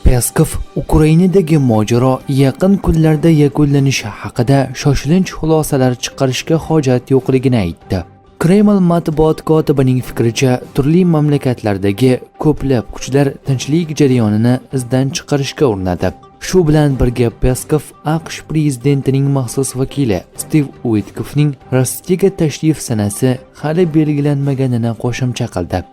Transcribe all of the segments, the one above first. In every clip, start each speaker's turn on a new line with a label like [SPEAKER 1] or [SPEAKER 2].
[SPEAKER 1] Peskov Ukrainadagi mojaro yaqin kunlarda yakunlanishi haqida shoshilinch xulosalar chiqarishga hojat yo'qligini aytdi. Kreml matbuot kotibining fikricha, turli mamlakatlardagi ko'plab kuchlar tinchlik jarayonini izdan chiqarishga urinadi. Shu bilan birga Peskov AQSh prezidentining maxsus vakili Steve Witkoffning Rossiyaga tashrif sanasi hali belgilanmaganini qo'shimcha qildi.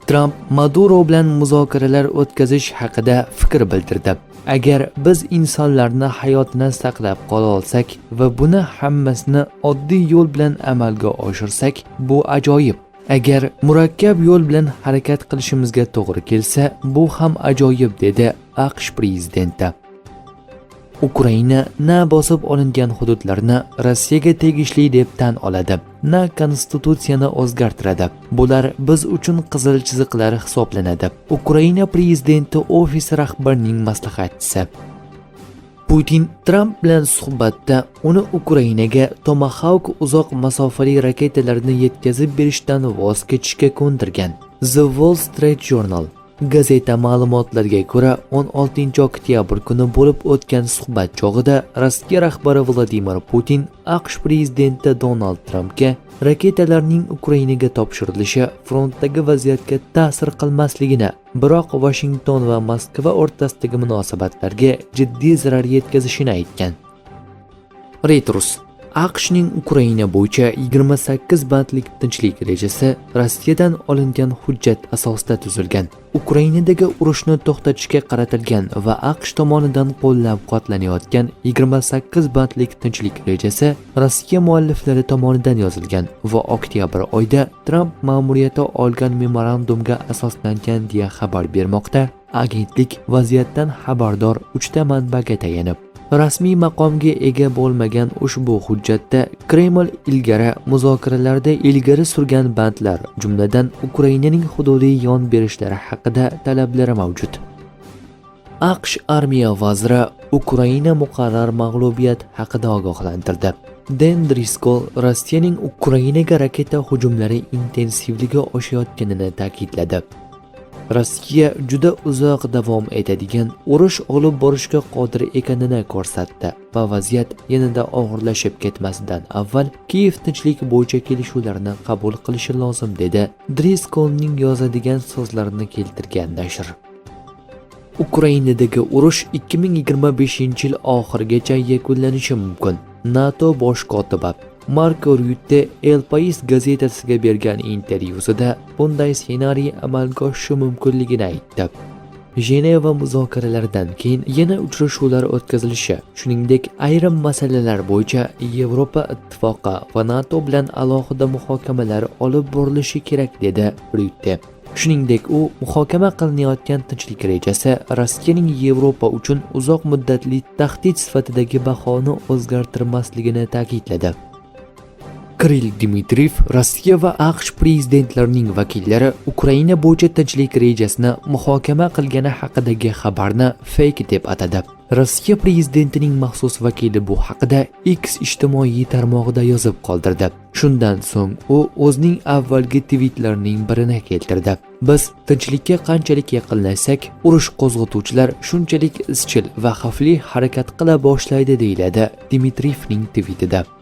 [SPEAKER 1] Trump Maduro bilan muzokaralar o'tkazish haqida fikr bildirdi. Agar biz insonlarni hayotini saqlab qola olsak va buni hammasini oddiy yo'l bilan amalga oshirsak, bu ajoyib. Agar murakkab yo'l bilan harakat qilishimizga to'g'ri kelsa, bu ham ajoyib, dedi AQSh prezidenti. Ukraina na bosib olingan hududlarni Rossiyaga tegishli deb tan oladi, na konstitutsiyani o'zgartiradi. Bular biz uchun qizil chiziqlar hisoblanadi. Ukraina prezidenti ofisi rahbarining maslahatchisi. Putin Trump bilan suhbatda uni Ukrainaga Tomahawk uzoq masofali raketalarini yetkazib berishdan voz kechishga ko'ndirgan. The Wall Street Journal gazeta ma'lumotlariga ko'ra, 16 oktyabr kuni bo'lib o'tgan suhbat chog'ida Rossiya rahbari Vladimir Putin AQSh prezidenti Donald Trampga raketalarning Ukrainaga topshirilishi frontdagi vaziyatga ta'sir qilmasligini, biroq Washington va Moskva o'rtasidagi munosabatlarga jiddiy zarar yetkazishini aytgan. Reuters AQShning Ukraina bo'yicha 28 bandlik tinchlik rejasi Rossiyadan olingan hujjat asosida tuzilgan. Ukrainadagi urushni to'xtatishga qaratilgan va AQSh tomonidan qo'llab-quvvatlanayotgan 28 bandlik tinchlik rejasi Rossiya mualliflari tomonidan yozilgan va oktyabr oyida Trump ma'muriyati olgan memorandumga asoslangan deya xabar bermoqda. Agentlik vaziyatdan xabardor 3 ta manbaga tayanib, rasmiy maqomga ega bo'lmagan ushbu hujjatda Kreml ilgari muzokaralarda ilgari surgan bandlar, jumladan Ukrainaning hududiy yon berishlari haqida talablari mavjud. AQSh armiya vaziri Ukraina muqarrar mag'lubiyat haqida ogohlantirdi. Dan Driscoll Rossiyaning Ukrainaga raketa hujumlari intensivligi oshayotganini ta'kidladi. Rossiya juda uzoq davom etadigan urush olib borishga qodir ekanini ko'rsatdi va vaziyat yanada og'irlashib ketmasidan avval Kiyev tinchlik bo'yicha kelishuvlarni qabul qilishi lozim, dedi Driscollning yozadigan so'zlarini keltirgan nashr. Ukrainadagi urush 2025-yil oxirigacha yakunlanishi mumkin. NATO bosh kotibi Marko Rutte El País gazetasiga bergan intervyusida bunday ssenariy amalga oshishi mumkinligini aytdi. Jeneva muzokaralaridan keyin yana uchrashuvlar o'tkazilishi, shuningdek ayrim masalalar bo'yicha Yevropa ittifoqi va NATO bilan alohida muhokamalar olib borilishi kerak, dedi Rutte. Shuningdek, u muhokama qilinayotgan tinchlik rejasi Rossiyaning Yevropa uchun uzoq muddatli tahdid sifatidagi bahoni o'zgartirmasligini ta'kidladi. Kirill Dmitriyev Rossiya va AQSh prezidentlarining vakillari Ukraina bo'yicha tinchlik rejasini muhokama qilgani haqidagi xabarni fake deb atadi. Rossiya prezidentining maxsus vakili bu haqida X ijtimoiy tarmog'ida yozib qoldirdi. Shundan so'ng u o'zining avvalgi tweetlarining birini keltirdi. Biz tinchlikka qanchalik yaqinlashsak, urush qo'zg'atuvchilar shunchalik izchil va xavfli harakat qila boshlaydi, deyiladi Dmitrijevning tweetida.